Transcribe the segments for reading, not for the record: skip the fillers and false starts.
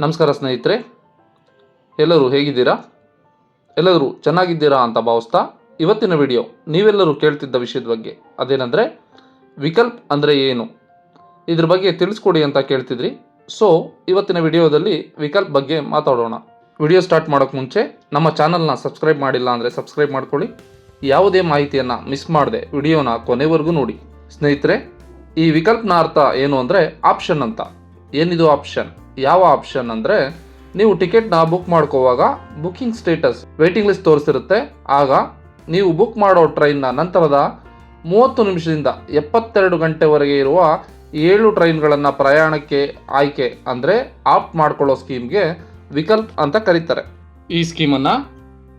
ನಮಸ್ಕಾರ ಸ್ನೇಹಿತರೆ, ಎಲ್ಲರೂ ಹೇಗಿದ್ದೀರಾ? ಎಲ್ಲರೂ ಚೆನ್ನಾಗಿದ್ದೀರಾ ಅಂತ ಭಾವಿಸ್ತಾ ಇವತ್ತಿನ ವಿಡಿಯೋ ನೀವೆಲ್ಲರೂ ಕೇಳ್ತಿದ್ದ ವಿಷಯದ ಬಗ್ಗೆ, ಅದೇನೆಂದರೆ ವಿಕಲ್ಪ್ ಅಂದರೆ ಏನು, ಇದ್ರ ಬಗ್ಗೆ ತಿಳಿಸ್ಕೊಡಿ ಅಂತ ಕೇಳ್ತಿದ್ರಿ. ಸೊ ಇವತ್ತಿನ ವಿಡಿಯೋದಲ್ಲಿ ವಿಕಲ್ಪ್ ಬಗ್ಗೆ ಮಾತಾಡೋಣ. ವಿಡಿಯೋ ಸ್ಟಾರ್ಟ್ ಮಾಡೋಕ್ಕೆ ಮುಂಚೆ ನಮ್ಮ ಚಾನಲ್ನ ಸಬ್ಸ್ಕ್ರೈಬ್ ಮಾಡಿಲ್ಲ ಅಂದರೆ ಸಬ್ಸ್ಕ್ರೈಬ್ ಮಾಡ್ಕೊಳ್ಳಿ. ಯಾವುದೇ ಮಾಹಿತಿಯನ್ನು ಮಿಸ್ ಮಾಡದೆ ವಿಡಿಯೋನ ಕೊನೆವರೆಗೂ ನೋಡಿ. ಸ್ನೇಹಿತರೆ, ಈ ವಿಕಲ್ಪ್ನ ಅರ್ಥ ಏನು ಅಂದರೆ ಆಪ್ಷನ್ ಅಂತ. ಏನಿದು ಆಪ್ಷನ್? ಯಾವ ಆಪ್ಷನ್ ಅಂದರೆ, ನೀವು ಟಿಕೆಟ್ನ ಬುಕ್ ಮಾಡ್ಕೋವಾಗ ಬುಕ್ಕಿಂಗ್ ಸ್ಟೇಟಸ್ ವೇಟಿಂಗ್ ಲಿಸ್ಟ್ ತೋರಿಸಿರುತ್ತೆ. ಆಗ ನೀವು ಬುಕ್ ಮಾಡೋ ಟ್ರೈನ್ನ ನಂತರದ 30 ನಿಮಿಷದಿಂದ 72 ಗಂಟೆವರೆಗೆ ಇರುವ 7 ಟ್ರೈನ್ಗಳನ್ನು ಪ್ರಯಾಣಕ್ಕೆ ಆಯ್ಕೆ ಅಂದರೆ ಆಪ್ಟ್ ಮಾಡ್ಕೊಳ್ಳೋ ಸ್ಕೀಮ್ಗೆ ವಿಕಲ್ಪ್ ಅಂತ ಕರೀತಾರೆ. ಈ ಸ್ಕೀಮನ್ನು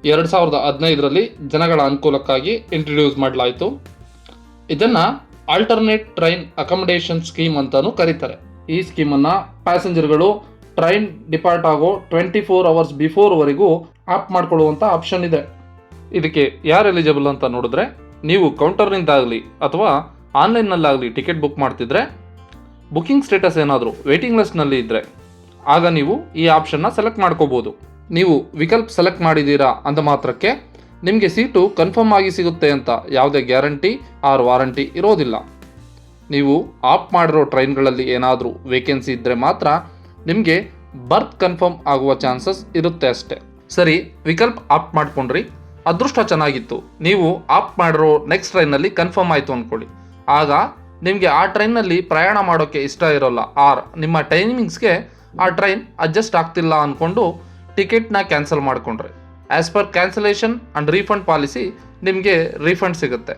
2015ರಲ್ಲಿ ಜನಗಳ ಅನುಕೂಲಕ್ಕಾಗಿ ಇಂಟ್ರೊಡ್ಯೂಸ್ ಮಾಡಲಾಯಿತು. ಇದನ್ನು ಆಲ್ಟರ್ನೇಟ್ ಟ್ರೈನ್ ಅಕಾಮಡೇಷನ್ ಸ್ಕೀಮ್ ಅಂತಲೂ ಕರೀತಾರೆ. ಈ ಸ್ಕೀಮನ್ನು ಪ್ಯಾಸೆಂಜರ್ಗಳು ಟ್ರೈನ್ ಡಿಪಾರ್ಟ್ ಆಗೋ 24 ಅವರ್ಸ್ ಬಿಫೋರ್ವರೆಗೂ ಆಪ್ ಮಾಡ್ಕೊಳ್ಳುವಂಥ ಆಪ್ಷನ್ ಇದೆ. ಇದಕ್ಕೆ ಯಾರು ಎಲಿಜಿಬಲ್ ಅಂತ ನೋಡಿದ್ರೆ, ನೀವು ಕೌಂಟರ್ನಿಂದಾಗಲಿ ಅಥವಾ ಆನ್ಲೈನ್ನಲ್ಲಾಗಲಿ ಟಿಕೆಟ್ ಬುಕ್ ಮಾಡ್ತಿದ್ರೆ, ಬುಕ್ಕಿಂಗ್ ಸ್ಟೇಟಸ್ ಏನಾದರೂ ವೇಟಿಂಗ್ ಲಿಸ್ಟ್ನಲ್ಲಿ ಇದ್ದರೆ ಆಗ ನೀವು ಈ ಆಪ್ಷನ್ನ ಸೆಲೆಕ್ಟ್ ಮಾಡ್ಕೋಬೋದು. ನೀವು ವಿಕಲ್ಪ್ ಸೆಲೆಕ್ಟ್ ಮಾಡಿದ್ದೀರಾ ಅಂದ ಮಾತ್ರಕ್ಕೆ ನಿಮಗೆ ಸೀಟು ಕನ್ಫರ್ಮ್ ಆಗಿ ಸಿಗುತ್ತೆ ಅಂತ ಯಾವುದೇ ಗ್ಯಾರಂಟಿ ಆರ್ ವಾರಂಟಿ ಇರೋದಿಲ್ಲ. ನೀವು ಆಪ್ ಮಾಡಿರೋ ಟ್ರೈನ್ಗಳಲ್ಲಿ ಏನಾದರೂ ವೇಕೆನ್ಸಿ ಇದ್ದರೆ ಮಾತ್ರ ನಿಮಗೆ ಬರ್ತ್ ಕನ್ಫರ್ಮ್ ಆಗುವ ಚಾನ್ಸಸ್ ಇರುತ್ತೆ ಅಷ್ಟೇ. ಸರಿ, ವಿಕಲ್ಪ್ ಆಪ್ ಮಾಡ್ಕೊಂಡ್ರಿ, ಅದೃಷ್ಟ ಚೆನ್ನಾಗಿತ್ತು, ನೀವು ಆಪ್ ಮಾಡಿರೋ ನೆಕ್ಸ್ಟ್ ಟ್ರೈನಲ್ಲಿ ಕನ್ಫರ್ಮ್ ಆಯಿತು ಅಂದ್ಕೊಳ್ಳಿ. ಆಗ ನಿಮಗೆ ಆ ಟ್ರೈನಲ್ಲಿ ಪ್ರಯಾಣ ಮಾಡೋಕ್ಕೆ ಇಷ್ಟ ಇರೋಲ್ಲ, ಆರ್ ನಿಮ್ಮ ಟೈಮಿಂಗ್ಸ್ಗೆ ಆ ಟ್ರೈನ್ ಅಡ್ಜಸ್ಟ್ ಆಗ್ತಿಲ್ಲ ಅಂದ್ಕೊಂಡು ಟಿಕೆಟ್ನ ಕ್ಯಾನ್ಸಲ್ ಮಾಡಿಕೊಂಡ್ರೆ, as per cancellation and refund policy ನಿಮಗೆ ರೀಫಂಡ್ ಸಿಗುತ್ತೆ.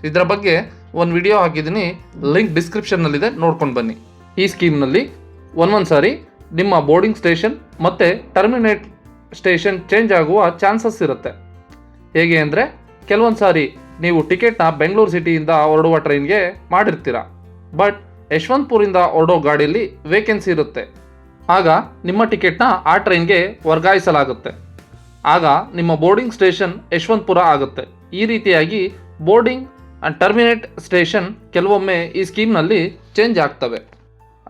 ಇದರ ಬಗ್ಗೆ ಒಂದು ವಿಡಿಯೋ ಹಾಕಿದ್ದೀನಿ, ಲಿಂಕ್ ಡಿಸ್ಕ್ರಿಪ್ಷನ್ನಲ್ಲಿದೆ, ನೋಡ್ಕೊಂಡು ಬನ್ನಿ. ಈ ಸ್ಕೀಮ್ನಲ್ಲಿ ಒಂದೊಂದು ಸಾರಿ ನಿಮ್ಮ ಬೋರ್ಡಿಂಗ್ ಸ್ಟೇಷನ್ ಮತ್ತು ಟರ್ಮಿನೇಟ್ ಸ್ಟೇಷನ್ ಚೇಂಜ್ ಆಗುವ ಚಾನ್ಸಸ್ ಇರುತ್ತೆ. ಹೇಗೆ ಅಂದರೆ, ಕೆಲವೊಂದು ಸಾರಿ ನೀವು ಟಿಕೆಟ್ನ ಬೆಂಗಳೂರು ಸಿಟಿಯಿಂದ ಹೊರಡುವ ಟ್ರೈನ್ಗೆ ಮಾಡಿರ್ತೀರ, ಬಟ್ ಯಶವಂತಪುರಿಂದ ಹೊರಡೋ ಗಾಡಿಯಲ್ಲಿ ವೇಕೆನ್ಸಿ ಇರುತ್ತೆ. ಆಗ ನಿಮ್ಮ ಟಿಕೆಟ್ನ ಆ ಟ್ರೈನ್ಗೆ ವರ್ಗಾಯಿಸಲಾಗುತ್ತೆ. ಆಗ ನಿಮ್ಮ ಬೋರ್ಡಿಂಗ್ ಸ್ಟೇಷನ್ ಯಶವಂತಪುರ ಆಗುತ್ತೆ. ಈ ರೀತಿಯಾಗಿ ಬೋರ್ಡಿಂಗ್ ಆ್ಯಂಡ್ ಟರ್ಮಿನೇಟ್ ಸ್ಟೇಷನ್ ಕೆಲವೊಮ್ಮೆ ಈ ಸ್ಕೀಮ್ನಲ್ಲಿ ಚೇಂಜ್ ಆಗ್ತವೆ.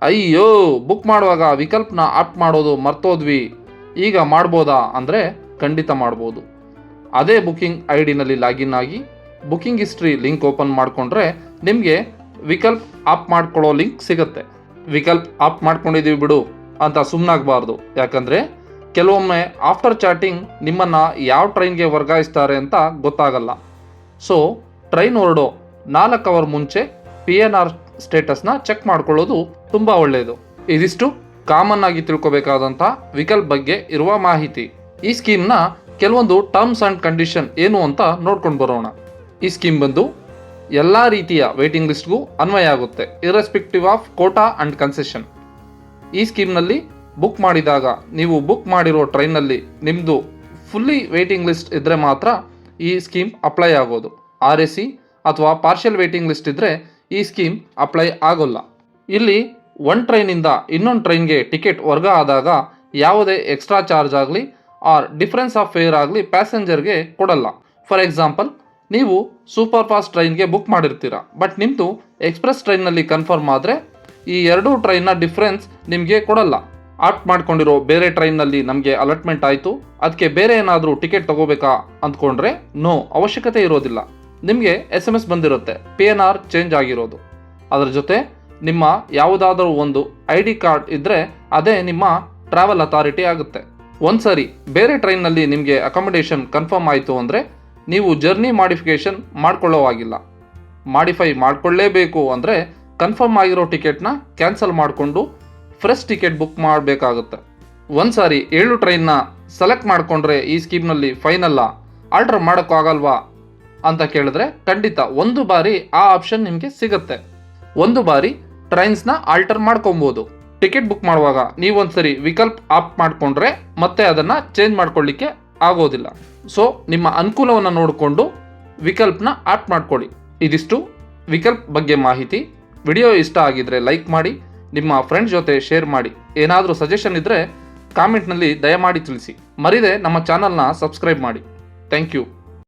ಅಯ್ಯೋ, ಬುಕ್ ಮಾಡುವಾಗ ವಿಕಲ್ಪ್ನ ಆಪ್ಟ್ ಮಾಡೋದು ಮರ್ತೋದ್ವಿ, ಈಗ ಮಾಡ್ಬೋದಾ ಅಂದರೆ ಖಂಡಿತ ಮಾಡ್ಬೋದು. ಅದೇ ಬುಕ್ಕಿಂಗ್ ಐ ಡಿನಲ್ಲಿ ಲಾಗಿನ್ ಆಗಿ ಬುಕ್ಕಿಂಗ್ ಹಿಸ್ಟ್ರಿ ಲಿಂಕ್ ಓಪನ್ ಮಾಡಿಕೊಂಡ್ರೆ ನಿಮಗೆ ವಿಕಲ್ಪ್ ಆಪ್ ಮಾಡ್ಕೊಳ್ಳೋ ಲಿಂಕ್ ಸಿಗುತ್ತೆ. ವಿಕಲ್ಪ್ ಆಪ್ ಮಾಡ್ಕೊಂಡಿದ್ದೀವಿ ಬಿಡು ಅಂತ ಸುಮ್ಮನಾಗಬಾರ್ದು, ಯಾಕಂದರೆ ಕೆಲವೊಮ್ಮೆ ಆಫ್ಟರ್ ಚಾಟಿಂಗ್ ನಿಮ್ಮನ್ನು ಯಾವ ಟ್ರೈನ್ಗೆ ವರ್ಗಾಯಿಸ್ತಾರೆ ಅಂತ ಗೊತ್ತಾಗಲ್ಲ. ಸೊ ಟ್ರೈನ್ ಹೊರಡೋ 4 ಅವರ್ ಮುಂಚೆ PNR ಸ್ಟೇಟಸ್ನ ಚೆಕ್ ಮಾಡ್ಕೊಳ್ಳೋದು ತುಂಬ ಒಳ್ಳೆಯದು. ಇದಿಷ್ಟು ಕಾಮನ್ ಆಗಿ ತಿಳ್ಕೊಬೇಕಾದಂಥ ವಿಕಲ್ಪ್ ಬಗ್ಗೆ ಇರುವ ಮಾಹಿತಿ. ಈ ಸ್ಕೀಮ್ನ ಕೆಲವೊಂದು ಟರ್ಮ್ಸ್ ಆ್ಯಂಡ್ ಕಂಡೀಷನ್ ಏನು ಅಂತ ನೋಡ್ಕೊಂಡು ಬರೋಣ. ಈ ಸ್ಕೀಮ್ ಬಂದು ಎಲ್ಲ ರೀತಿಯ ವೇಟಿಂಗ್ ಲಿಸ್ಟ್ಗೂ ಅನ್ವಯ ಆಗುತ್ತೆ, irrespective of quota and concession. ಈ ಸ್ಕೀಮ್ನಲ್ಲಿ ಬುಕ್ ಮಾಡಿದಾಗ ನೀವು ಬುಕ್ ಮಾಡಿರೋ ಟ್ರೈನಲ್ಲಿ ನಿಮ್ಮದು ಫುಲ್ಲಿ ವೇಟಿಂಗ್ ಲಿಸ್ಟ್ ಇದ್ದರೆ ಮಾತ್ರ ಈ ಸ್ಕೀಮ್ ಅಪ್ಲೈ ಆಗೋದು. RAC ಅಥವಾ ಪಾರ್ಷಿಯಲ್ ವೇಟಿಂಗ್ ಲಿಸ್ಟ್ ಇದ್ದರೆ ಈ ಸ್ಕೀಮ್ ಅಪ್ಲೈ ಆಗೋಲ್ಲ. ಇಲ್ಲಿ ಒಂದು ಟ್ರೈನಿಂದ ಇನ್ನೊಂದು ಟ್ರೈನ್ಗೆ ಟಿಕೆಟ್ ವರ್ಗ ಆದಾಗ ಯಾವುದೇ ಎಕ್ಸ್ಟ್ರಾ ಚಾರ್ಜ್ ಆಗಲಿ ಆರ್ ಡಿಫ್ರೆನ್ಸ್ ಆಫ್ ಫೇರ್ ಆಗಲಿ ಪ್ಯಾಸೆಂಜರ್ಗೆ ಕೊಡಲ್ಲ. ಫಾರ್ ಎಕ್ಸಾಂಪಲ್, ನೀವು ಸೂಪರ್ ಫಾಸ್ಟ್ ಟ್ರೈನ್ಗೆ ಬುಕ್ ಮಾಡಿರ್ತೀರ, ಬಟ್ ನಿಮ್ಮದು ಎಕ್ಸ್ಪ್ರೆಸ್ ಟ್ರೈನ್ನಲ್ಲಿ ಕನ್ಫರ್ಮ್ ಆದರೆ ಈ ಎರಡೂ ಟ್ರೈನ್ನ ಡಿಫ್ರೆನ್ಸ್ ನಿಮಗೆ ಕೊಡಲ್ಲ. ಆಪ್ಟ್ ಮಾಡ್ಕೊಂಡಿರೋ ಬೇರೆ ಟ್ರೈನ್ನಲ್ಲಿ ನಮಗೆ ಅಲಾಟ್ಮೆಂಟ್ ಆಯಿತು, ಅದಕ್ಕೆ ಬೇರೆ ಏನಾದರೂ ಟಿಕೆಟ್ ತೊಗೋಬೇಕಾ ಅಂದ್ಕೊಂಡ್ರೆ ನೋ, ಅವಶ್ಯಕತೆ ಇರೋದಿಲ್ಲ. ನಿಮಗೆ SMS ಬಂದಿರುತ್ತೆ PNR ಚೇಂಜ್ ಆಗಿರೋದು. ಅದರ ಜೊತೆ ನಿಮ್ಮ ಯಾವುದಾದ್ರೂ ಒಂದು ID ಕಾರ್ಡ್ ಇದ್ದರೆ ಅದೇ ನಿಮ್ಮ ಟ್ರಾವೆಲ್ ಅಥಾರಿಟಿ ಆಗುತ್ತೆ. ಒಂದು ಸಾರಿ ಬೇರೆ ಟ್ರೈನ್ನಲ್ಲಿ ನಿಮಗೆ ಅಕಾಮಡೇಷನ್ ಕನ್ಫರ್ಮ್ ಆಯಿತು ಅಂದರೆ ನೀವು ಜರ್ನಿ ಮಾಡಿಫಿಕೇಷನ್ ಮಾಡ್ಕೊಳ್ಳೋವಾಗಿಲ್ಲ. ಮಾಡಿಫೈ ಮಾಡಿಕೊಳ್ಳೇಬೇಕು ಅಂದರೆ ಕನ್ಫರ್ಮ್ ಆಗಿರೋ ಟಿಕೆಟ್ನ ಕ್ಯಾನ್ಸಲ್ ಮಾಡಿಕೊಂಡು ಫ್ರೆಶ್ ಟಿಕೆಟ್ ಬುಕ್ ಮಾಡಬೇಕಾಗುತ್ತೆ. ಒಂದು ಸಾರಿ 7 ಟ್ರೈನ್ನ ಸೆಲೆಕ್ಟ್ ಮಾಡಿಕೊಂಡ್ರೆ ಈ ಸ್ಕೀಮ್ನಲ್ಲಿ ಫೈನಲ್ಲ, ಆಲ್ಟರ್ ಮಾಡೋಕ್ಕಾಗಲ್ವಾ ಅಂತ ಕೇಳಿದ್ರೆ ಖಂಡಿತ ಒಂದು ಬಾರಿ ಆ ಆಪ್ಷನ್ ನಿಮಗೆ ಸಿಗುತ್ತೆ. ಒಂದು ಬಾರಿ ಟ್ರೈನ್ಸ್ನ ಆಲ್ಟರ್ ಮಾಡ್ಕೊಬೋದು. ಟಿಕೆಟ್ ಬುಕ್ ಮಾಡುವಾಗ ನೀವೊಂದು ಸರಿ ವಿಕಲ್ಪ್ ಆಪ್ ಮಾಡಿಕೊಂಡ್ರೆ ಮತ್ತೆ ಅದನ್ನು ಚೇಂಜ್ ಮಾಡ್ಕೊಳ್ಳಿಕ್ಕೆ ಆಗೋದಿಲ್ಲ. ಸೊ ನಿಮ್ಮ ಅನುಕೂಲವನ್ನು ನೋಡಿಕೊಂಡು ವಿಕಲ್ಪ್ನ ಆಪ್ ಮಾಡ್ಕೊಳ್ಳಿ. ಇದಿಷ್ಟು ವಿಕಲ್ಪ್ ಬಗ್ಗೆ ಮಾಹಿತಿ. ವಿಡಿಯೋ ಇಷ್ಟ ಆಗಿದ್ರೆ ಲೈಕ್ ಮಾಡಿ, ನಿಮ್ಮ ಫ್ರೆಂಡ್ಸ್ ಜೊತೆ ಶೇರ್ ಮಾಡಿ. ಏನಾದರೂ ಸಜೆಷನ್ ಇದ್ದರೆ ಕಾಮೆಂಟ್ನಲ್ಲಿ ದಯಮಾಡಿ ತಿಳಿಸಿ. ಮರಿದೆ ನಮ್ಮ ಚಾನಲ್ನ ಸಬ್ಸ್ಕ್ರೈಬ್ ಮಾಡಿ. Thank you.